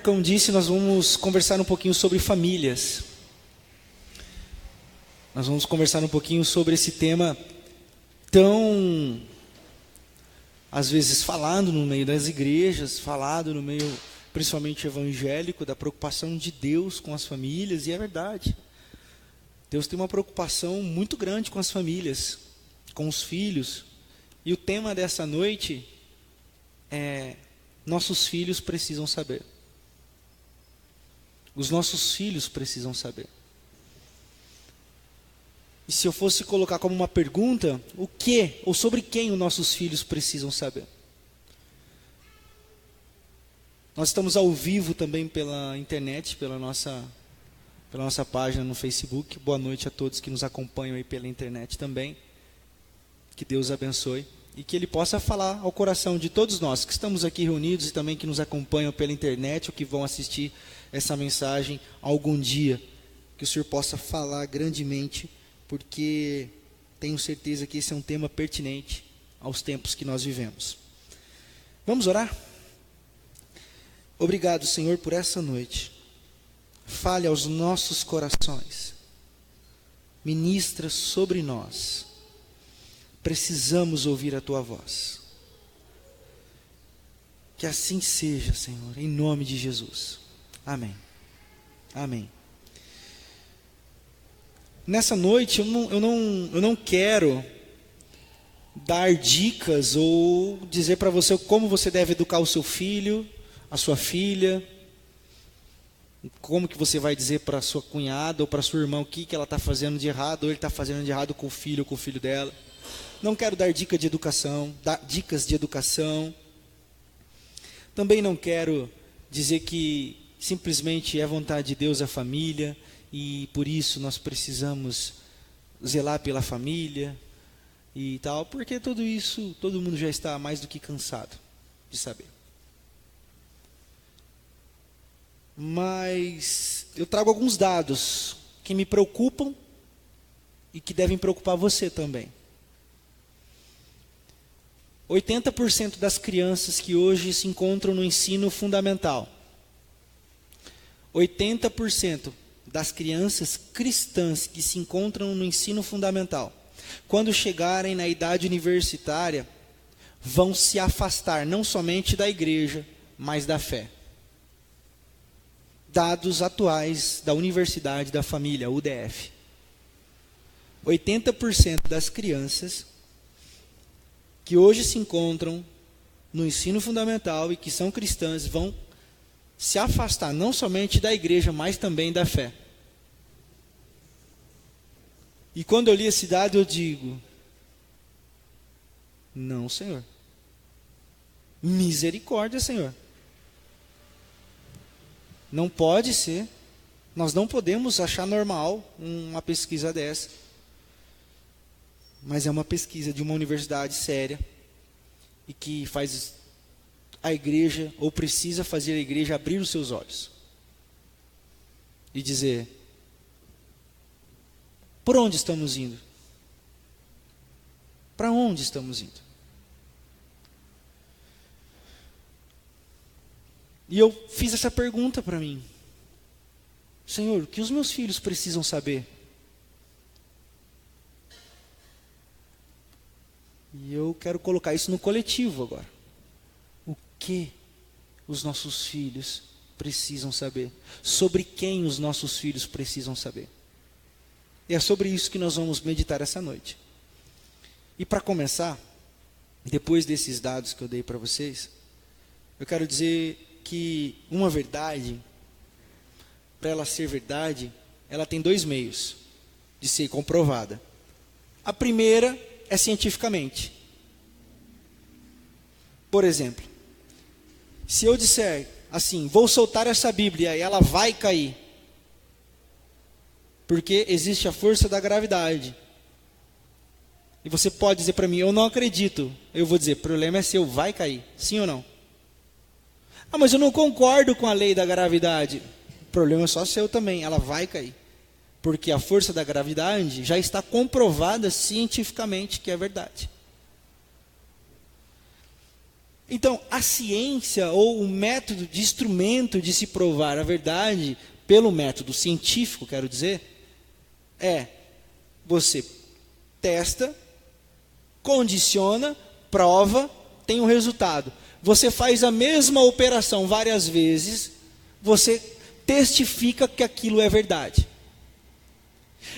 Marcão disse, nós vamos conversar um pouquinho sobre famílias. Nós vamos conversar um pouquinho sobre esse tema tão, às vezes, falado no meio das igrejas, falado no meio, principalmente evangélico, da preocupação de Deus com as famílias, e é verdade. Deus tem uma preocupação muito grande com as famílias, com os filhos. E o tema dessa noite é: nossos filhos precisam saber. Os nossos filhos precisam saber. E se eu fosse colocar como uma pergunta, o que ou sobre quem os nossos filhos precisam saber? Nós estamos ao vivo também pela internet, pela nossa página no Facebook. Boa noite a todos que nos acompanham aí pela internet também. Que Deus abençoe e que Ele possa falar ao coração de todos nós que estamos aqui reunidos e também que nos acompanham pela internet ou que vão assistir essa mensagem algum dia. Que o Senhor possa falar grandemente, porque tenho certeza que esse é um tema pertinente aos tempos que nós vivemos. Vamos orar? Obrigado, Senhor, por essa noite. Fale aos nossos corações. Ministra sobre nós. Precisamos ouvir a Tua voz. Que assim seja, Senhor, em nome de Jesus. Amém. Amém. Nessa noite eu não quero dar dicas ou dizer para você como você deve educar o seu filho, a sua filha, como que você vai dizer para a sua cunhada ou para a sua irmã o que ela está fazendo de errado, ou ele está fazendo de errado com o filho ou com o filho dela. Não quero dar dicas de educação. Também não quero dizer que simplesmente é vontade de Deus a família e por isso nós precisamos zelar pela família e tal, porque tudo isso, todo mundo já está mais do que cansado de saber. Mas eu trago alguns dados que me preocupam e que devem preocupar você também. 80% das crianças que hoje se encontram no ensino fundamental, 80% das crianças cristãs que se encontram no ensino fundamental, quando chegarem na idade universitária, vão se afastar não somente da igreja, mas da fé. Dados atuais da Universidade da Família, UDF. 80% das crianças que hoje se encontram no ensino fundamental e que são cristãs vão se afastar não somente da igreja, mas também da fé. E quando eu li esse dado, eu digo: não, Senhor. Misericórdia, Senhor. Não pode ser. Nós não podemos achar normal uma pesquisa dessa. Mas é uma pesquisa de uma universidade séria e que faz a igreja, ou precisa fazer a igreja abrir os seus olhos e dizer: por onde estamos indo? Para onde estamos indo? E eu fiz essa pergunta para mim: Senhor, o que os meus filhos precisam saber? E eu quero colocar isso no coletivo agora. O que os nossos filhos precisam saber? Sobre quem os nossos filhos precisam saber? E é sobre isso que nós vamos meditar essa noite. E para começar, depois desses dados que eu dei para vocês, eu quero dizer que uma verdade, para ela ser verdade, ela tem dois meios de ser comprovada. A primeira é cientificamente. Por exemplo, se eu disser assim: vou soltar essa Bíblia e ela vai cair, porque existe a força da gravidade. E você pode dizer para mim: eu não acredito. Eu vou dizer: o problema é seu, vai cair. Sim ou não? Ah, mas eu não concordo com a lei da gravidade. O problema é só seu também, ela vai cair. Porque a força da gravidade já está comprovada cientificamente que é verdade. Então, a ciência ou o método de instrumento de se provar a verdade, pelo método científico, quero dizer, é você testa, condiciona, prova, tem um resultado. Você faz a mesma operação várias vezes, você testifica que aquilo é verdade.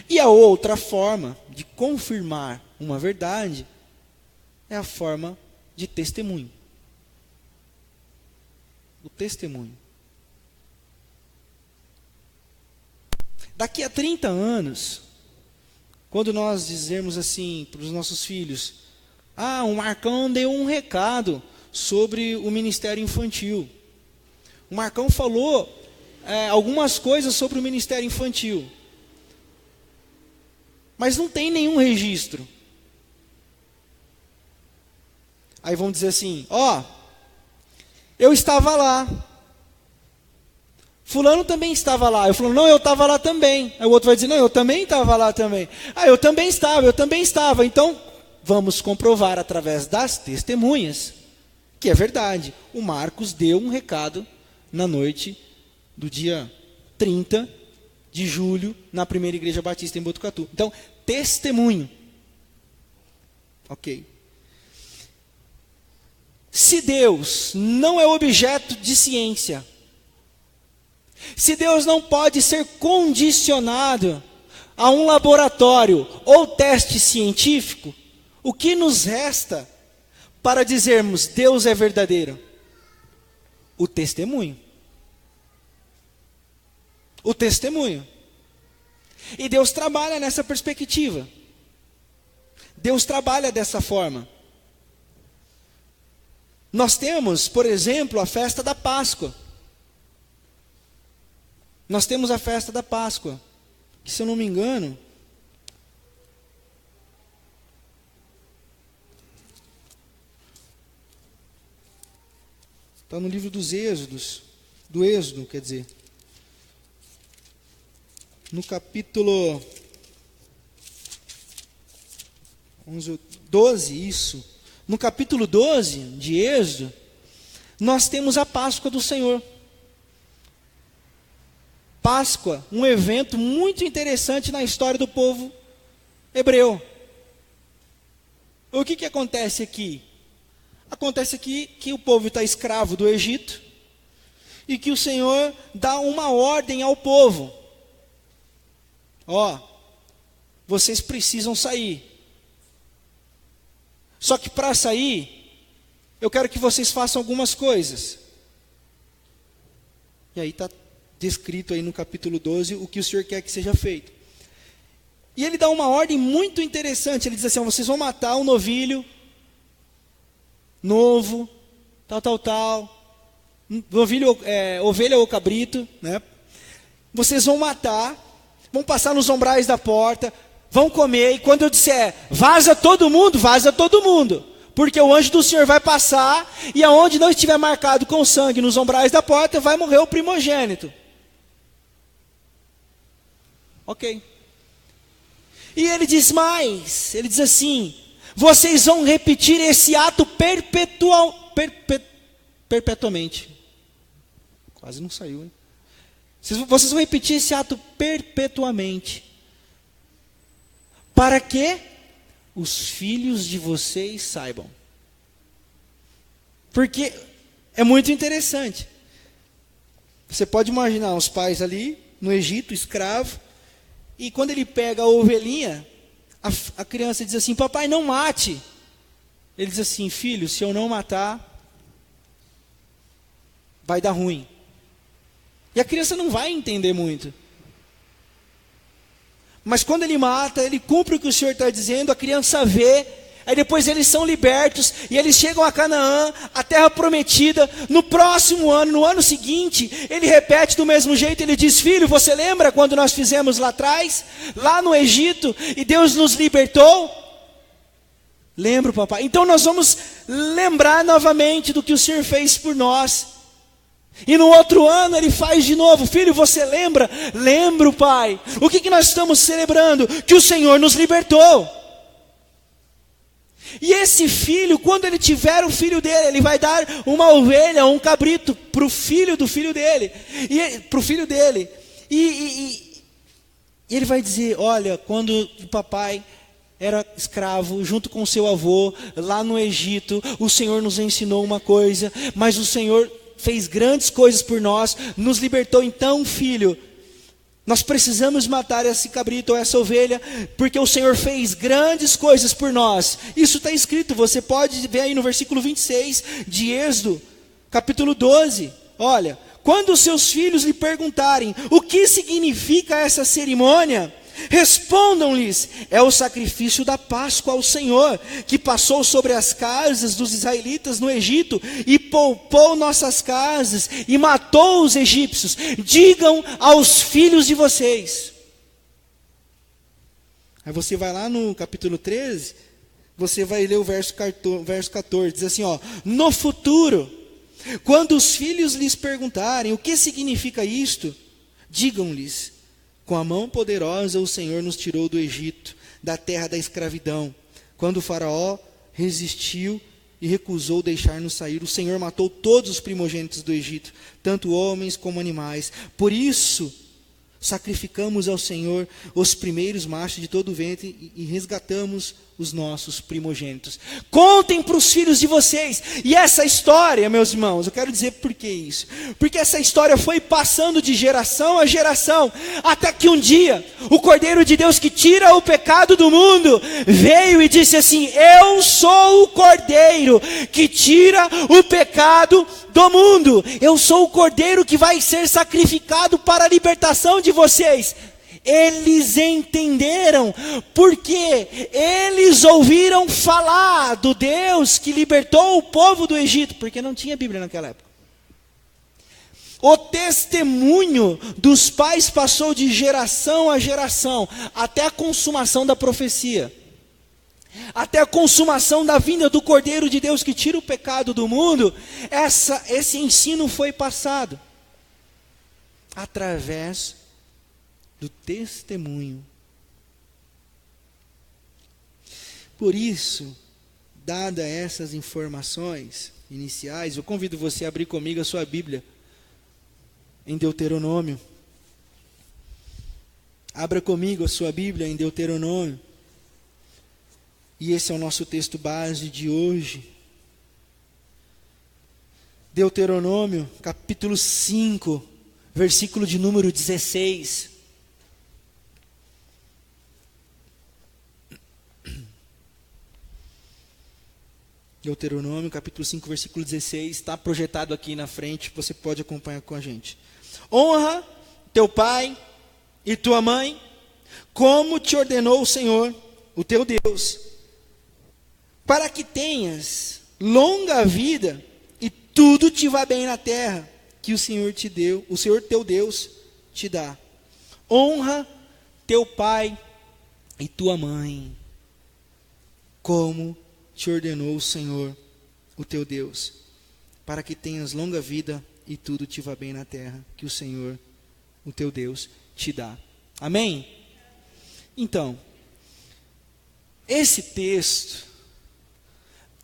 E a outra forma de confirmar uma verdade é a forma de testemunho. O testemunho. Daqui a 30 anos, quando nós dizermos assim para os nossos filhos, o Marcão deu um recado sobre o ministério infantil. O Marcão falou algumas coisas sobre o ministério infantil. Mas não tem nenhum registro. Aí vão dizer assim, eu estava lá. Fulano também estava lá. Eu falo, não, eu estava lá também. Aí o outro vai dizer, não, eu também estava lá também. Eu também estava. Então, vamos comprovar através das testemunhas que é verdade. O Marcos deu um recado na noite do dia 30 de julho, na primeira igreja batista em Botucatu. Então, testemunho. Ok. Se Deus não é objeto de ciência, se Deus não pode ser condicionado a um laboratório ou teste científico, o que nos resta para dizermos Deus é verdadeiro? O testemunho. O testemunho. E Deus trabalha nessa perspectiva. Deus trabalha dessa forma. Nós temos, por exemplo, a festa da Páscoa. Nós temos a festa da Páscoa, que, se eu não me engano, está no livro dos Êxodos, do Êxodo, quer dizer, no capítulo 12, isso. No capítulo 12 de Êxodo, nós temos a Páscoa do Senhor. Páscoa, um evento muito interessante na história do povo hebreu. O que acontece aqui? Acontece aqui que o povo está escravo do Egito e que o Senhor dá uma ordem ao povo. Vocês precisam sair. Só que para sair, eu quero que vocês façam algumas coisas. E aí está descrito aí no capítulo 12 o que o Senhor quer que seja feito. E ele dá uma ordem muito interessante. Ele diz assim, vocês vão matar um novilho novo, novilho, ovelha ou cabrito, né? Vocês vão matar, vão passar nos umbrais da porta, vão comer, e quando eu disser, vaza todo mundo, porque o anjo do Senhor vai passar, e aonde não estiver marcado com sangue nos umbrais da porta, vai morrer o primogênito. Ok. E ele diz mais, ele diz assim, vocês vão repetir esse ato perpetuamente. Quase não saiu, hein? Vocês vão repetir esse ato perpetuamente. Para que os filhos de vocês saibam. Porque é muito interessante. Você pode imaginar os pais ali, no Egito, escravo, e quando ele pega a ovelhinha, a criança diz assim, papai, não mate. Ele diz assim, filho, se eu não matar, vai dar ruim. E a criança não vai entender muito. Mas quando ele mata, ele cumpre o que o Senhor está dizendo, a criança vê, aí depois eles são libertos, e eles chegam a Canaã, a terra prometida. No próximo ano, no ano seguinte, ele repete do mesmo jeito, ele diz, filho, você lembra quando nós fizemos lá atrás, lá no Egito, e Deus nos libertou? Lembro, papai. Então nós vamos lembrar novamente do que o Senhor fez por nós. E no outro ano ele faz de novo, filho, você lembra? Lembro, pai. O que nós estamos celebrando? Que o Senhor nos libertou. E esse filho, quando ele tiver o filho dele, ele vai dar uma ovelha, um cabrito para o filho do filho dele, para o filho dele. E ele vai dizer: olha, quando o papai era escravo, junto com seu avô, lá no Egito, o Senhor nos ensinou uma coisa, mas o Senhor fez grandes coisas por nós, nos libertou. Então, filho, nós precisamos matar esse cabrito ou essa ovelha, porque o Senhor fez grandes coisas por nós. Isso está escrito, você pode ver aí no versículo 26 de Êxodo, capítulo 12. Olha, quando os seus filhos lhe perguntarem o que significa essa cerimônia, respondam-lhes: é o sacrifício da Páscoa ao Senhor, que passou sobre as casas dos israelitas no Egito, e poupou nossas casas, e matou os egípcios. Digam aos filhos de vocês. Aí você vai lá no capítulo 13, você vai ler o verso 14, diz assim, ó: no futuro, quando os filhos lhes perguntarem o que significa isto, digam-lhes: com a mão poderosa o Senhor nos tirou do Egito, da terra da escravidão. Quando o faraó resistiu e recusou deixar-nos sair, o Senhor matou todos os primogênitos do Egito, tanto homens como animais. Por isso, sacrificamos ao Senhor os primeiros machos de todo o ventre e resgatamos os nossos primogênitos. Contem para os filhos de vocês. E essa história, meus irmãos, eu quero dizer por que isso. Porque essa história foi passando de geração a geração, até que um dia, o Cordeiro de Deus que tira o pecado do mundo, veio e disse assim: eu sou o Cordeiro que tira o pecado do mundo. Eu sou o Cordeiro que vai ser sacrificado para a libertação de vocês. Eles entenderam, porque eles ouviram falar do Deus que libertou o povo do Egito, porque não tinha Bíblia naquela época. O testemunho dos pais passou de geração a geração, até a consumação da profecia, até a consumação da vinda do Cordeiro de Deus que tira o pecado do mundo. Esse ensino foi passado através do testemunho. Por isso, dadas essas informações iniciais, eu convido você a abrir comigo a sua Bíblia em Deuteronômio. Abra comigo a sua Bíblia em Deuteronômio. E esse é o nosso texto base de hoje. Deuteronômio, capítulo 5, versículo de número 16. Deuteronômio, capítulo 5, versículo 16, está projetado aqui na frente, você pode acompanhar com a gente. Honra teu pai e tua mãe, como te ordenou o Senhor, o teu Deus, para que tenhas longa vida e tudo te vá bem na terra que o Senhor te deu, o Senhor teu Deus te dá. Honra teu pai e tua mãe, como te ordenou o Senhor, o teu Deus, para que tenhas longa vida e tudo te vá bem na terra que o Senhor, o teu Deus, te dá. Amém? Então, esse texto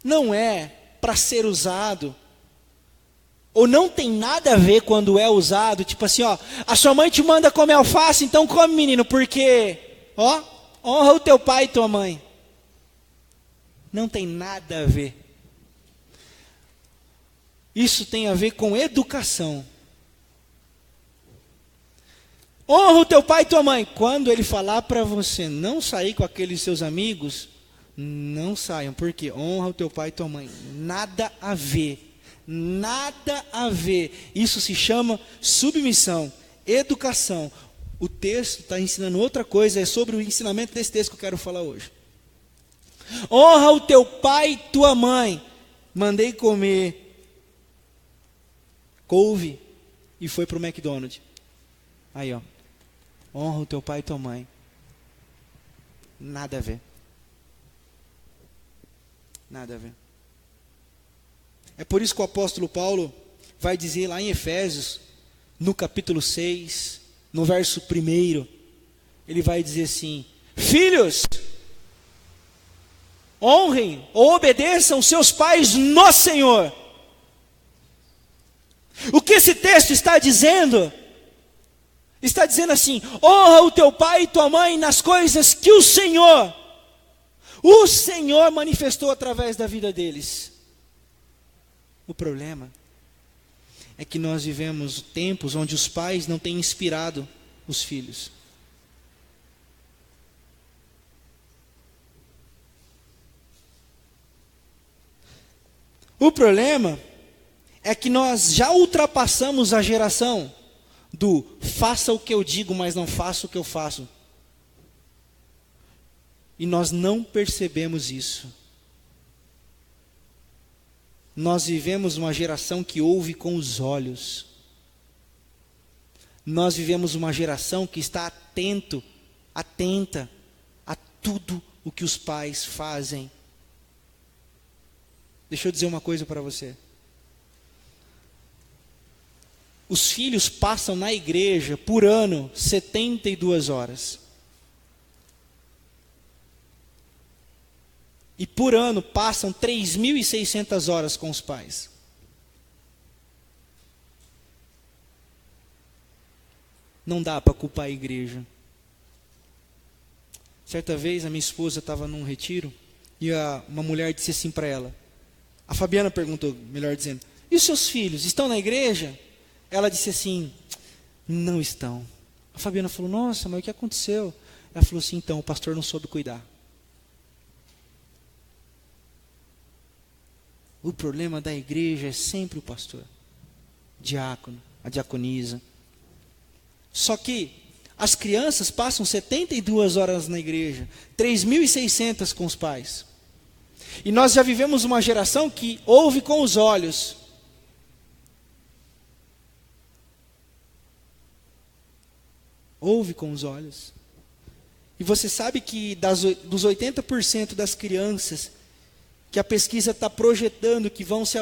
não é para ser usado, ou não tem nada a ver quando é usado, tipo assim, ó, a sua mãe te manda comer alface, então come, menino, porque, ó, honra o teu pai e tua mãe. Não tem nada a ver. Isso tem a ver com educação. Honra o teu pai e tua mãe. Quando ele falar para você não sair com aqueles seus amigos, não saiam, porque honra o teu pai e tua mãe. Nada a ver. Nada a ver. Isso se chama submissão, educação. O texto está ensinando outra coisa, é sobre o ensinamento desse texto que eu quero falar hoje. Honra o teu pai e tua mãe. Mandei comer couve e foi para o McDonald's. Aí, ó. Honra o teu pai e tua mãe. Nada a ver. Nada a ver. É por isso que o apóstolo Paulo vai dizer lá em Efésios, no capítulo 6, no verso 1, ele vai dizer assim: filhos, Honrem ou obedeçam seus pais no Senhor. O que esse texto está dizendo? Está dizendo assim: honra o teu pai e tua mãe nas coisas que o Senhor manifestou através da vida deles. O problema é que nós vivemos tempos onde os pais não têm inspirado os filhos. O problema é que nós já ultrapassamos a geração do faça o que eu digo, mas não faça o que eu faço. E nós não percebemos isso. Nós vivemos uma geração que ouve com os olhos. Nós vivemos uma geração que está atenta a tudo o que os pais fazem. Deixa eu dizer uma coisa para você. Os filhos passam na igreja, por ano, 72 horas. E por ano passam 3.600 horas com os pais. Não dá para culpar a igreja. Certa vez a minha esposa estava num retiro e uma mulher disse assim para ela. A Fabiana perguntou, melhor dizendo: e os seus filhos estão na igreja? Ela disse assim: não estão. A Fabiana falou: nossa, mas o que aconteceu? Ela falou assim: então, o pastor não soube cuidar. O problema da igreja é sempre o pastor, diácono, a diaconisa. Só que as crianças passam 72 horas na igreja, 3.600 com os pais. E nós já vivemos uma geração que ouve com os olhos. Ouve com os olhos. E você sabe que dos 80% das crianças que a pesquisa está projetando que vão se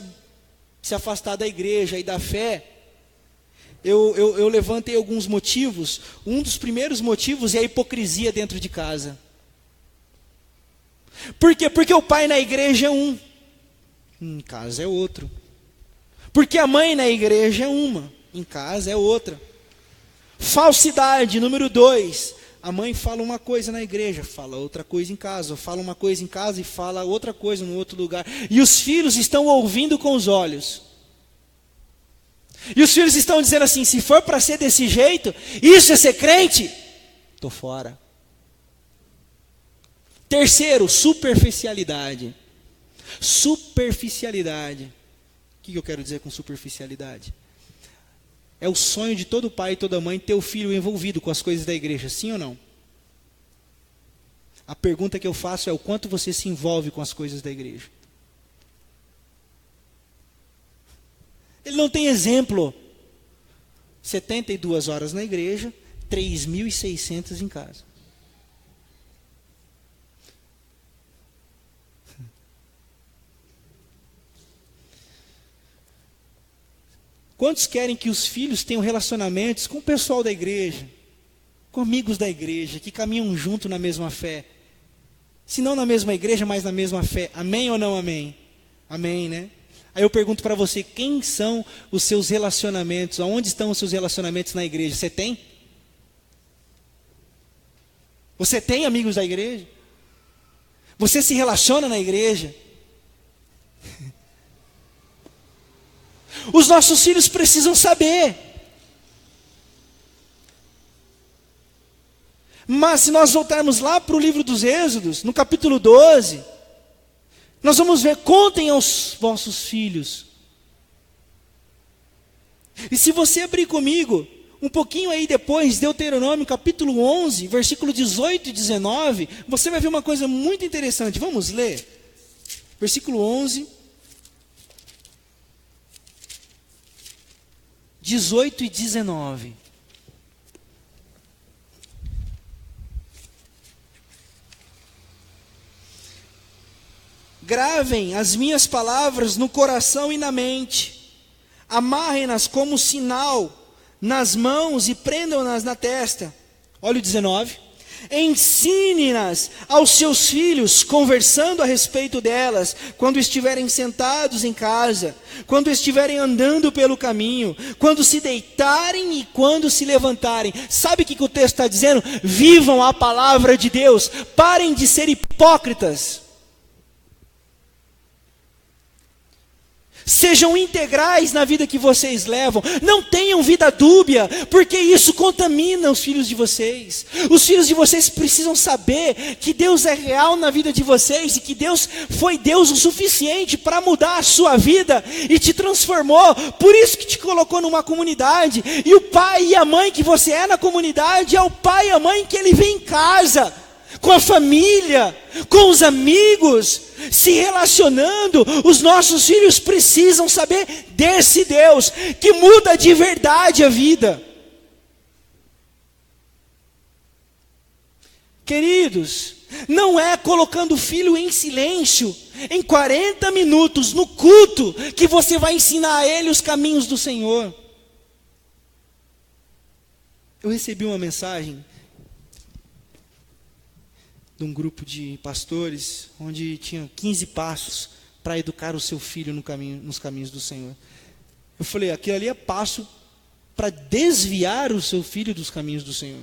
afastar da igreja e da fé, eu levantei alguns motivos. Um dos primeiros motivos é a hipocrisia dentro de casa. Por quê? Porque o pai na igreja é um, em casa é outro. Porque a mãe na igreja é uma, em casa é outra. Falsidade, número 2. A mãe fala uma coisa na igreja, fala outra coisa em casa. Ou fala uma coisa em casa e fala outra coisa no outro lugar. E os filhos estão ouvindo com os olhos. E os filhos estão dizendo assim: se for para ser desse jeito, isso é ser crente? Estou fora. Terceiro, superficialidade. Superficialidade. O que eu quero dizer com superficialidade? É o sonho de todo pai e toda mãe ter o filho envolvido com as coisas da igreja, sim ou não? A pergunta que eu faço é: o quanto você se envolve com as coisas da igreja? Ele não tem exemplo. 72 horas na igreja, 3.600 em casa. Quantos querem que os filhos tenham relacionamentos com o pessoal da igreja, com amigos da igreja, que caminham junto na mesma fé? Se não na mesma igreja, mas na mesma fé. Amém ou não amém? Amém, né? Aí eu pergunto para você: quem são os seus relacionamentos? Aonde estão os seus relacionamentos na igreja? Você tem? Você tem amigos da igreja? Você se relaciona na igreja? Os nossos filhos precisam saber. Mas se nós voltarmos lá para o livro dos Êxodos, no capítulo 12, nós vamos ver: contem aos vossos filhos. E se você abrir comigo, um pouquinho aí depois, Deuteronômio capítulo 11, versículo 18 e 19, você vai ver uma coisa muito interessante. Vamos ler? Versículo 11, 18 e 19. Gravem as minhas palavras no coração e na mente. Amarrem-nas como sinal nas mãos e prendam-nas na testa. Olha o 19. Ensine-nas aos seus filhos, conversando a respeito delas, quando estiverem sentados em casa, quando estiverem andando pelo caminho, quando se deitarem e quando se levantarem. Sabe o que o texto está dizendo? Vivam a palavra de Deus, parem de ser hipócritas. Sejam integrais na vida que vocês levam. Não tenham vida dúbia, porque isso contamina os filhos de vocês. Os filhos de vocês precisam saber que Deus é real na vida de vocês e que Deus foi Deus o suficiente para mudar a sua vida e te transformou. Por isso que te colocou numa comunidade. E o pai e a mãe que você é na comunidade é o pai e a mãe que ele vê em casa, com a família, com os amigos, se relacionando. Os nossos filhos precisam saber desse Deus que muda de verdade a vida. Queridos, não é colocando o filho em silêncio em 40 minutos no culto que você vai ensinar a ele os caminhos do Senhor. Eu recebi uma mensagem de um grupo de pastores, onde tinha 15 passos para educar o seu filho nos caminhos do Senhor. Eu falei, aquilo ali é passo para desviar o seu filho dos caminhos do Senhor.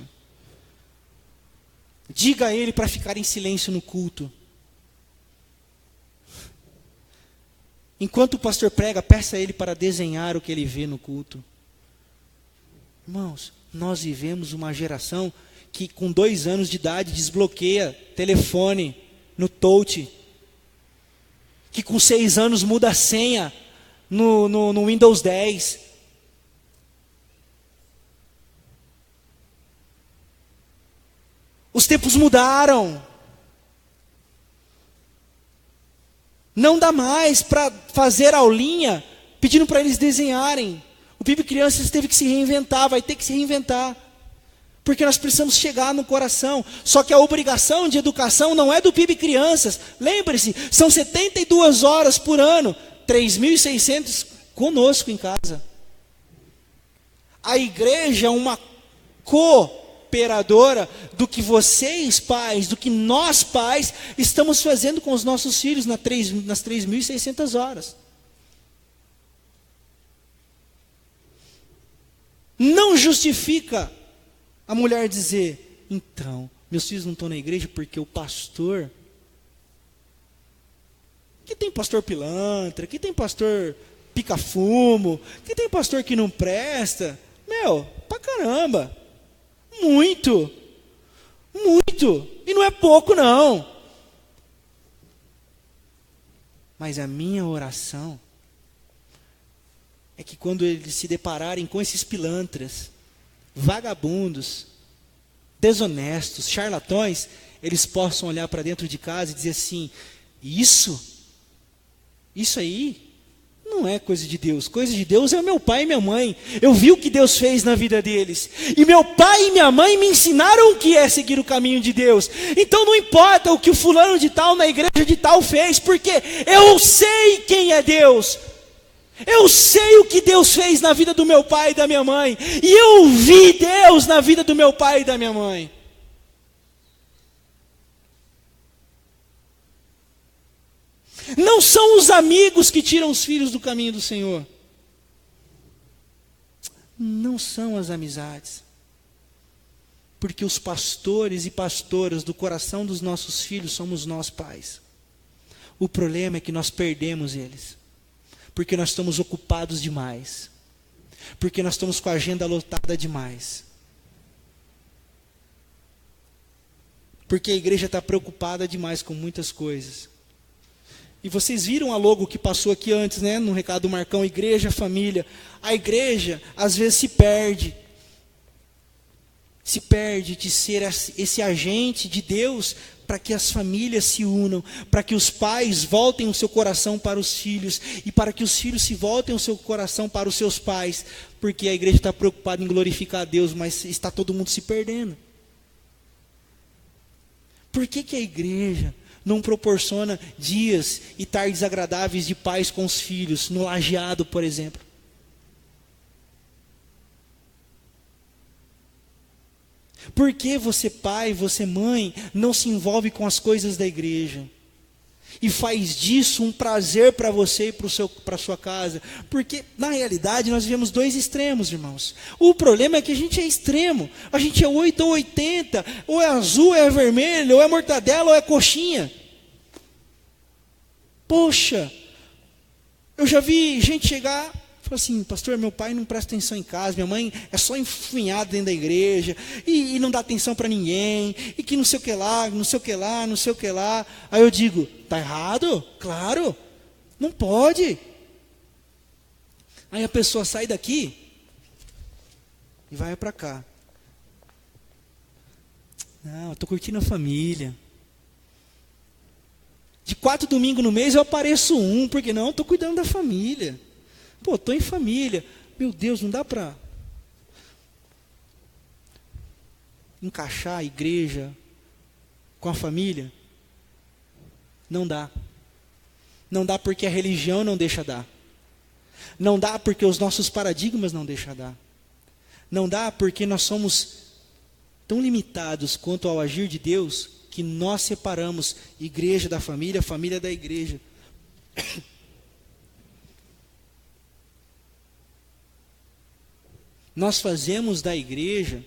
Diga a ele para ficar em silêncio no culto. Enquanto o pastor prega, peça a ele para desenhar o que ele vê no culto. Irmãos, nós vivemos uma geração que com 2 anos de idade desbloqueia telefone no touch, que com 6 anos muda a senha no Windows 10. Os tempos mudaram. Não dá mais para fazer aulinha pedindo para eles desenharem. O PIB Crianças teve que se reinventar, vai ter que se reinventar. Porque nós precisamos chegar no coração. Só que a obrigação de educação não é do PIB Crianças. Lembre-se, são 72 horas por ano, 3.600 conosco em casa. A igreja é uma cooperadora do que vocês pais, do que nós pais estamos fazendo com os nossos filhos nas 3.600 horas. Não justifica a mulher dizer, então, meus filhos não estão na igreja porque o pastor, que tem pastor pilantra, que tem pastor pica-fumo, que tem pastor que não presta, pra caramba, muito, e não é pouco não. Mas a minha oração é que quando eles se depararem com esses pilantras, vagabundos, desonestos, charlatões, eles possam olhar para dentro de casa e dizer assim, isso aí não é coisa de Deus. Coisa de Deus é o meu pai e minha mãe. Eu vi o que Deus fez na vida deles. E meu pai e minha mãe me ensinaram o que é seguir o caminho de Deus. Então não importa o que o fulano de tal na igreja de tal fez, porque eu sei quem é Deus. Eu sei o que Deus fez na vida do meu pai e da minha mãe. E eu vi Deus na vida do meu pai e da minha mãe. Não são os amigos que tiram os filhos do caminho do Senhor. Não são as amizades. Porque os pastores e pastoras do coração dos nossos filhos somos nós pais. O problema é que nós perdemos eles. Porque nós estamos ocupados demais. Porque nós estamos com a agenda lotada demais. Porque a igreja está preocupada demais com muitas coisas. E vocês viram a logo que passou aqui antes, né? No recado do Marcão, igreja, família. A igreja, às vezes, se perde. Se perde de ser esse agente de Deus para que as famílias se unam, para que os pais voltem o seu coração para os filhos e para que os filhos se voltem o seu coração para os seus pais, porque a igreja está preocupada em glorificar a Deus, mas está todo mundo se perdendo. Por que a igreja não proporciona dias e tardes agradáveis de paz com os filhos, no lajeado, por exemplo? Por que você, pai, você, mãe, não se envolve com as coisas da igreja? E faz disso um prazer para você e para a sua casa? Porque, na realidade, nós vivemos dois extremos, irmãos. O problema é que a gente é extremo. A gente é 8 ou 80. Ou é azul, ou é vermelho, ou é mortadela, ou é coxinha. Poxa, eu já vi gente chegar e falar assim: pastor, meu pai não presta atenção em casa, minha mãe é só enfunhada dentro da igreja, e não dá atenção para ninguém, e que não sei o que lá, não sei o que lá, não sei o que lá. Aí eu digo: está errado? Claro, não pode. Aí a pessoa sai daqui e vai para cá. Não, eu estou curtindo a família. De 4 domingos no mês eu apareço um, porque não, estou cuidando da família. Pô, estou em família. Meu Deus, não dá para encaixar a igreja com a família? Não dá. Não dá porque a religião não deixa dar. Não dá porque os nossos paradigmas não deixam dar. Não dá porque nós somos tão limitados quanto ao agir de Deus, que nós separamos igreja da família, família da igreja. Nós fazemos da igreja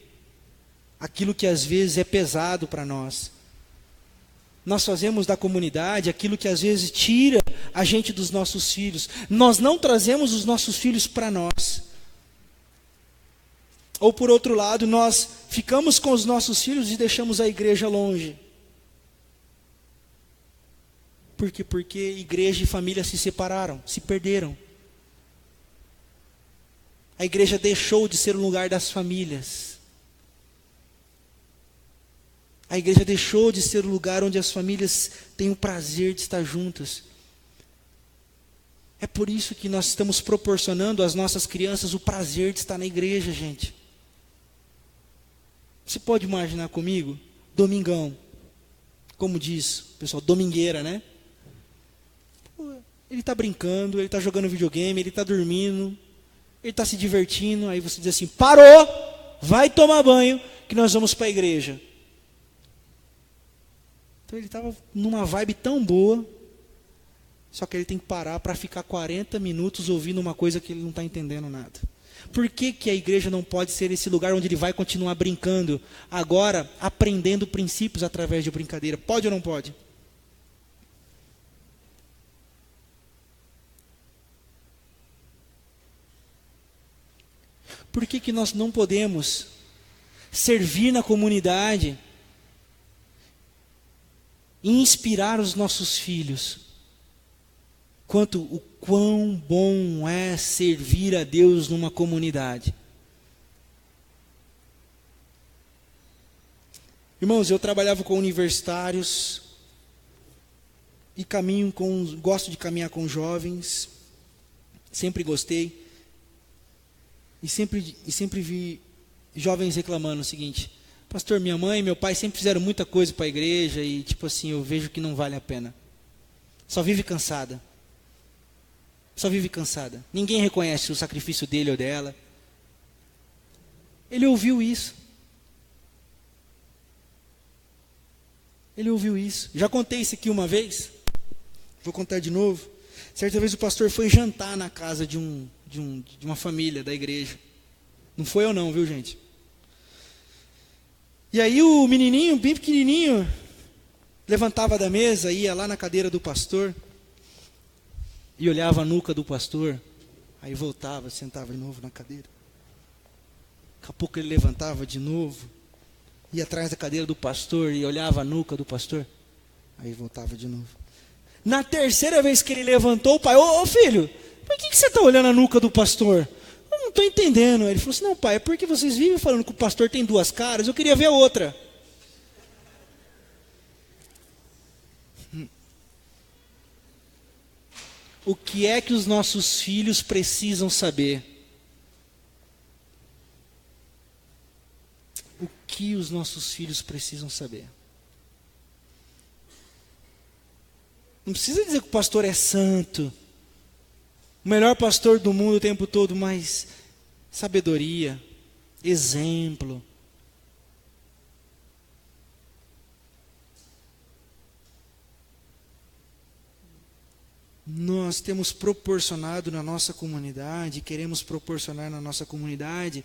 aquilo que às vezes é pesado para nós. Nós fazemos da comunidade aquilo que às vezes tira a gente dos nossos filhos. Nós não trazemos os nossos filhos para nós. Ou por outro lado, nós ficamos com os nossos filhos e deixamos a igreja longe. Por quê? Porque igreja e família se separaram, se perderam. A igreja deixou de ser o lugar das famílias. A igreja deixou de ser o lugar onde as famílias têm o prazer de estar juntas. É por isso que nós estamos proporcionando às nossas crianças o prazer de estar na igreja, gente. Você pode imaginar comigo? Domingão. Como diz o pessoal, domingueira, né? Ele está brincando, ele está jogando videogame, ele está dormindo, ele está se divertindo. Aí você diz assim: parou, vai tomar banho, que nós vamos para a igreja. Então ele estava numa vibe tão boa, só que ele tem que parar para ficar 40 minutos ouvindo uma coisa que ele não está entendendo nada. Por que que a igreja não pode ser esse lugar onde ele vai continuar brincando, agora aprendendo princípios através de brincadeira? Pode ou não pode? Por que que nós não podemos servir na comunidade e inspirar os nossos filhos quanto o quão bom é servir a Deus numa comunidade? Irmãos, eu trabalhava com universitários e gosto de caminhar com jovens, sempre gostei. E sempre vi jovens reclamando o seguinte: pastor, minha mãe e meu pai sempre fizeram muita coisa para a igreja e tipo assim, eu vejo que não vale a pena. Só vive cansada. Só vive cansada. Ninguém reconhece o sacrifício dele ou dela. Ele ouviu isso. Ele ouviu isso. Já contei isso aqui uma vez. Vou contar de novo. Certa vez o pastor foi jantar na casa de uma família da igreja. Não foi eu não, viu, gente? E aí o menininho, bem pequenininho, levantava da mesa, ia lá na cadeira do pastor e olhava a nuca do pastor. Aí voltava, sentava de novo na cadeira. Daqui a pouco ele levantava de novo, ia atrás da cadeira do pastor e olhava a nuca do pastor. Aí voltava de novo. Na terceira vez que ele levantou, o pai: ô filho, por que você está olhando a nuca do pastor? Eu não estou entendendo. Ele falou assim: não, pai, é porque vocês vivem falando que o pastor tem duas caras, eu queria ver a outra. O que é que os nossos filhos precisam saber? O que os nossos filhos precisam saber? Não precisa dizer que o pastor é santo, o melhor pastor do mundo o tempo todo, mas sabedoria, exemplo, nós temos proporcionado na nossa comunidade, queremos proporcionar na nossa comunidade,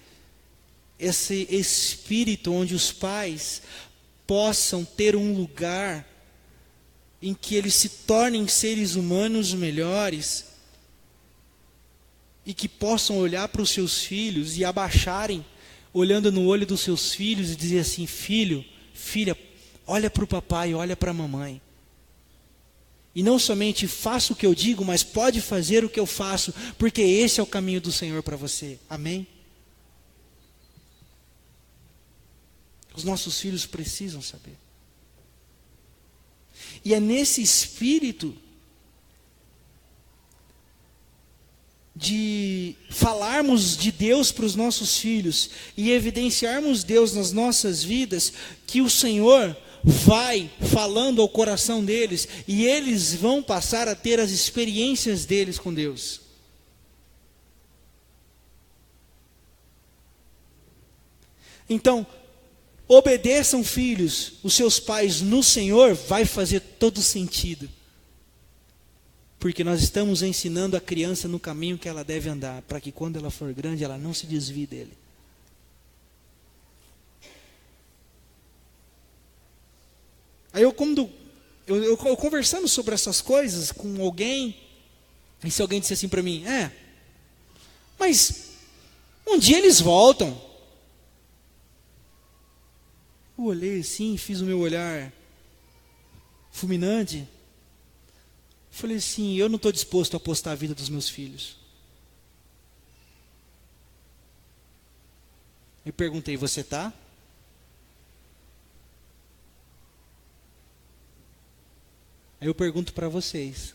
esse espírito onde os pais possam ter um lugar em que eles se tornem seres humanos melhores e que possam olhar para os seus filhos e abaixarem, olhando no olho dos seus filhos e dizer assim: filho, filha, olha para o papai, olha para a mamãe. E não somente faça o que eu digo, mas pode fazer o que eu faço, porque esse é o caminho do Senhor para você. Amém? Os nossos filhos precisam saber. E é nesse espírito de falarmos de Deus para os nossos filhos e evidenciarmos Deus nas nossas vidas, que o Senhor vai falando ao coração deles e eles vão passar a ter as experiências deles com Deus. Então, obedeçam, filhos, os seus pais no Senhor, vai fazer todo sentido. Porque nós estamos ensinando a criança no caminho que ela deve andar, para que quando ela for grande, ela não se desvie dele. Aí eu conversando sobre essas coisas com alguém, e se alguém disse assim para mim: mas um dia eles voltam. Eu olhei assim, fiz o meu olhar fulminante. Falei assim: eu não estou disposto a apostar a vida dos meus filhos. Eu perguntei: você está? Aí eu pergunto para vocês: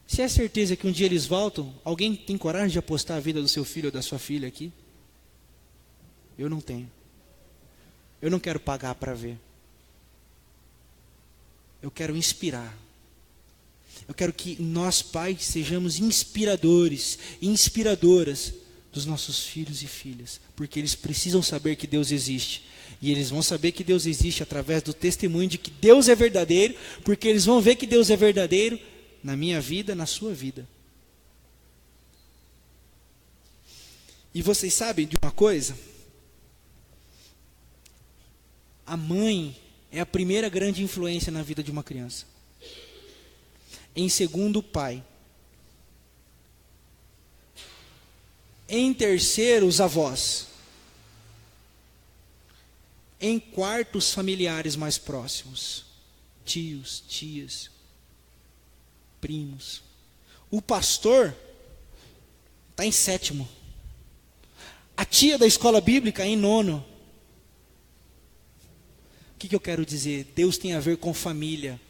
se é certeza que um dia eles voltam, alguém tem coragem de apostar a vida do seu filho ou da sua filha aqui? Eu não tenho. Eu não quero pagar para ver. Eu quero inspirar. Eu quero que nós, pais, sejamos inspiradores e inspiradoras dos nossos filhos e filhas, porque eles precisam saber que Deus existe. E eles vão saber que Deus existe através do testemunho de que Deus é verdadeiro, porque eles vão ver que Deus é verdadeiro na minha vida, na sua vida. E vocês sabem de uma coisa? A mãe é a primeira grande influência na vida de uma criança. Em segundo, o pai. Em terceiro, os avós. Em quarto, os familiares mais próximos. Tios, tias, primos. O pastor está em sétimo. A tia da escola bíblica em nono. O que eu quero dizer? Deus tem a ver com família.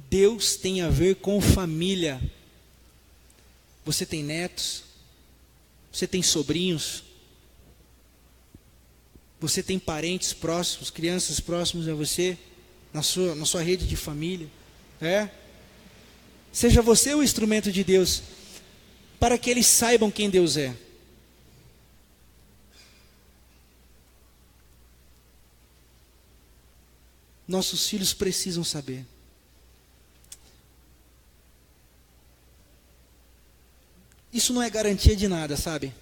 Deus tem a ver com família. Você tem netos, você tem sobrinhos, você tem parentes próximos, crianças próximas a você, na sua rede de família. Seja você o instrumento de Deus, para que eles saibam quem Deus é. Nossos filhos precisam saber. Isso não é garantia de nada, sabe?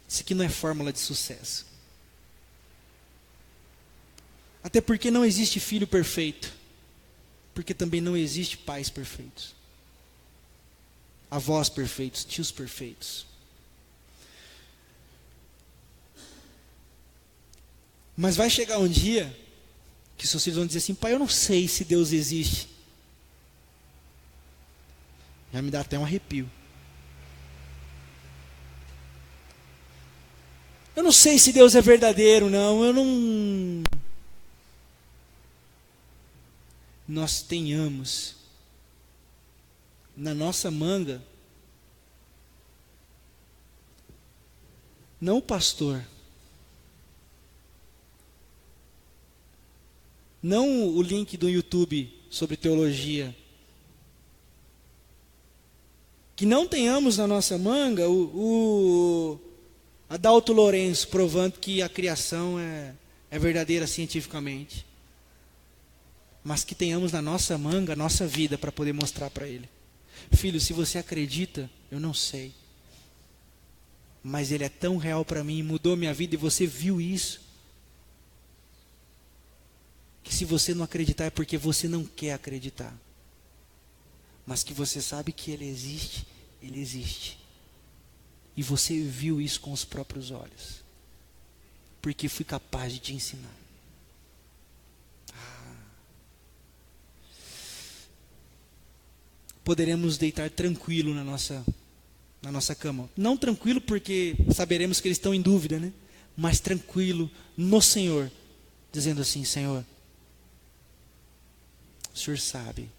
Isso aqui não é fórmula de sucesso. Até porque não existe filho perfeito. Porque também não existe pais perfeitos. Avós perfeitos, tios perfeitos. Mas vai chegar um dia que seus filhos vão dizer assim: pai, eu não sei se Deus existe. Já me dá até um arrepio. Eu não sei se Deus é verdadeiro, não. Eu não. Nós tenhamos na nossa manga não o pastor, não o link do YouTube sobre teologia, que não tenhamos na nossa manga Adalto Lourenço provando que a criação é verdadeira cientificamente. mas que tenhamos na nossa manga a nossa vida para poder mostrar para Ele. Filho, se você acredita, eu não sei, mas Ele é tão real para mim, mudou minha vida e você viu isso, que se você não acreditar é porque você não quer acreditar, mas que você sabe que Ele existe, e você viu isso com os próprios olhos, porque fui capaz de te ensinar. Poderemos deitar tranquilo na nossa cama. Não tranquilo porque saberemos que eles estão em dúvida, né? Mas tranquilo no Senhor, dizendo assim: Senhor, o Senhor sabe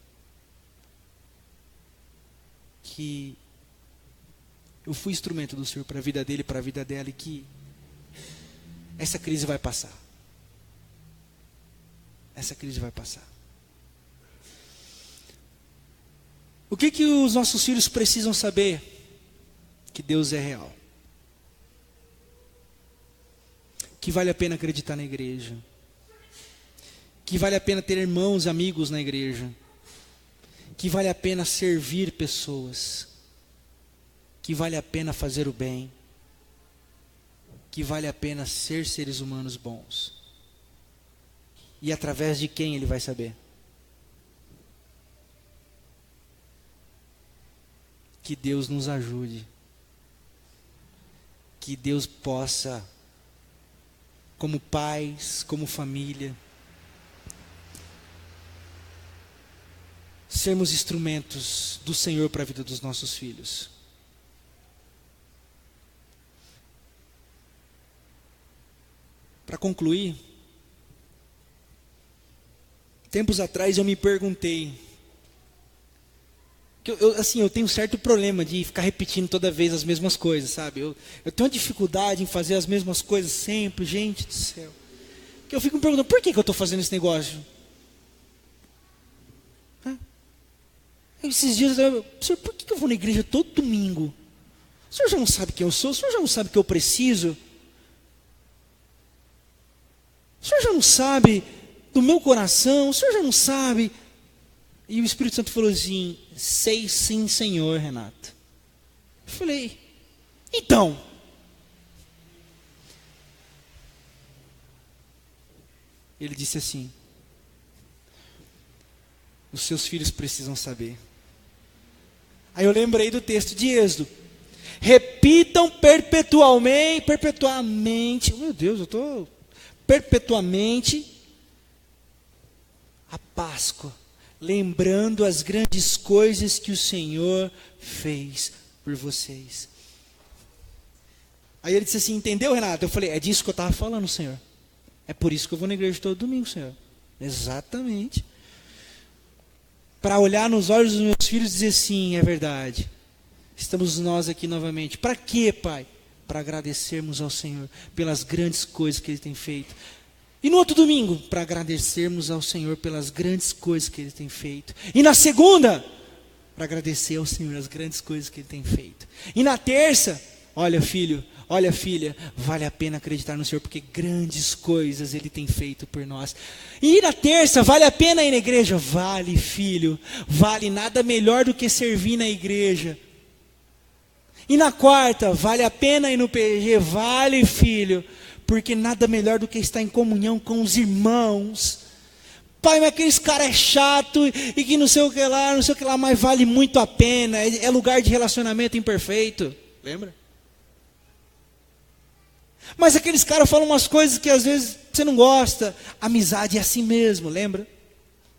que eu fui instrumento do Senhor para a vida dele, para a vida dela, e que essa crise vai passar. Essa crise vai passar. O que os nossos filhos precisam saber? Que Deus é real. Que vale a pena acreditar na igreja. Que vale a pena ter irmãos, amigos na igreja. Que vale a pena servir pessoas. Que vale a pena fazer o bem. Que vale a pena ser seres humanos bons. E através de quem ele vai saber? Que Deus nos ajude. Que Deus possa, como pais, como família, sermos instrumentos do Senhor para a vida dos nossos filhos. Para concluir, tempos atrás eu me perguntei, que eu tenho um certo problema de ficar repetindo toda vez as mesmas coisas, sabe? Eu tenho uma dificuldade em fazer as mesmas coisas sempre, gente do céu. Que eu fico me perguntando, por que eu estou fazendo esse negócio? Esses dias, Senhor, por que eu vou na igreja todo domingo? O Senhor já não sabe quem eu sou? O Senhor já não sabe o que eu preciso? O Senhor já não sabe do meu coração? O Senhor já não sabe? E o Espírito Santo falou assim: sei sim, Senhor, Renato. Eu falei, então. Ele disse assim: os seus filhos precisam saber. Aí eu lembrei do texto de Êxodo. Repitam perpetuamente, meu Deus, perpetuamente a Páscoa, lembrando as grandes coisas que o Senhor fez por vocês. Aí ele disse assim: entendeu, Renato? Eu falei, é disso que eu estava falando, Senhor. É por isso que eu vou na igreja todo domingo, Senhor. Exatamente. Para olhar nos olhos dos meus filhos e dizer sim, é verdade. Estamos nós aqui novamente. Para quê, Pai? Para agradecermos ao Senhor pelas grandes coisas que Ele tem feito. E no outro domingo, para agradecermos ao Senhor pelas grandes coisas que Ele tem feito. E na segunda, para agradecer ao Senhor as grandes coisas que Ele tem feito. E na terça, olha filho, olha filha, vale a pena acreditar no Senhor, porque grandes coisas Ele tem feito por nós. E na terça, vale a pena ir na igreja? Vale, filho, vale, nada melhor do que servir na igreja. E na quarta, vale a pena ir no PG? Vale, filho, porque nada melhor do que estar em comunhão com os irmãos. Pai, mas aqueles cara é chato e que não sei o que lá, mas vale muito a pena, é lugar de relacionamento imperfeito, lembra? Mas aqueles caras falam umas coisas que às vezes você não gosta. Amizade é assim mesmo, lembra?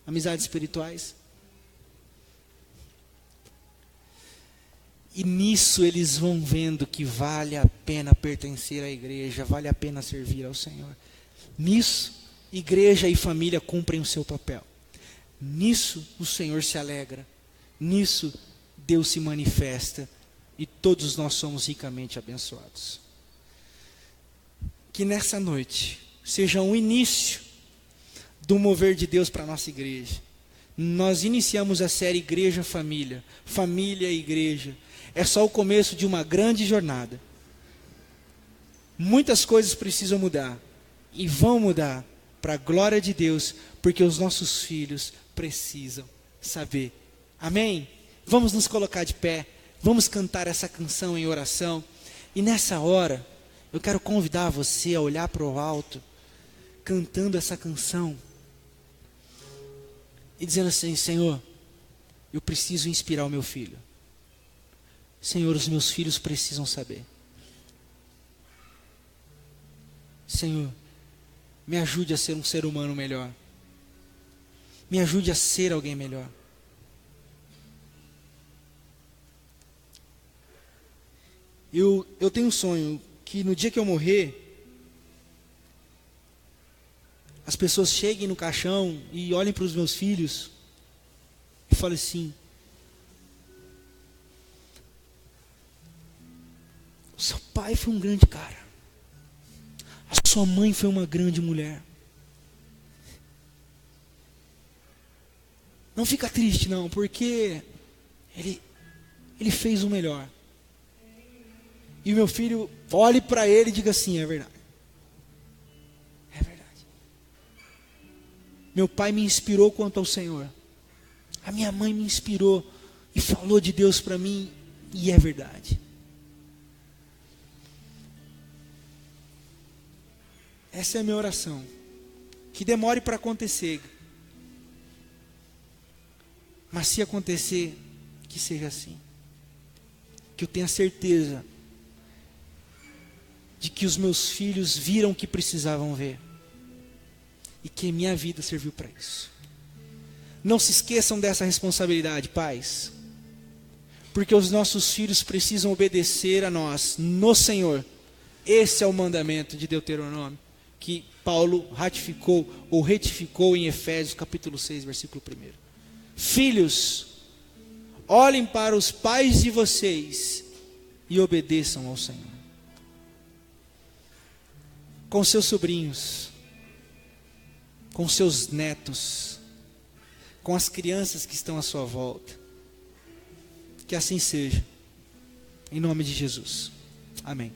Amizades espirituais. E nisso eles vão vendo que vale a pena pertencer à igreja, vale a pena servir ao Senhor. Nisso, igreja e família cumprem o seu papel. Nisso o Senhor se alegra. Nisso Deus se manifesta. E todos nós somos ricamente abençoados. Que nessa noite seja um início do mover de Deus para a nossa igreja. Nós iniciamos a série Igreja Família, Família e Igreja. É só o começo de uma grande jornada. Muitas coisas precisam mudar e vão mudar para a glória de Deus, porque os nossos filhos precisam saber. Amém? Vamos nos colocar de pé, vamos cantar essa canção em oração, e nessa hora, eu quero convidar você a olhar para o alto, cantando essa canção, e dizendo assim: Senhor, eu preciso inspirar o meu filho. Senhor, os meus filhos precisam saber. Senhor, me ajude a ser um ser humano melhor. Me ajude a ser alguém melhor. Eu tenho um sonho que no dia que eu morrer, as pessoas cheguem no caixão e olhem para os meus filhos e falem assim: o seu pai foi um grande cara, a sua mãe foi uma grande mulher. Não fica triste não, porque ele fez o melhor. E o meu filho olhe para ele e diga assim: é verdade. É verdade. Meu pai me inspirou quanto ao Senhor. A minha mãe me inspirou e falou de Deus para mim, e é verdade. Essa é a minha oração. Que demore para acontecer, mas se acontecer, que seja assim. Que eu tenha certeza de que os meus filhos viram o que precisavam ver, e que minha vida serviu para isso. Não se esqueçam dessa responsabilidade, pais, porque os nossos filhos precisam obedecer a nós, no Senhor. Esse é o mandamento de Deuteronômio, que Paulo ratificou ou retificou em Efésios capítulo 6, versículo 1. Filhos, olhem para os pais de vocês e obedeçam ao Senhor. Com seus sobrinhos, com seus netos, com as crianças que estão à sua volta. Que assim seja, em nome de Jesus. Amém.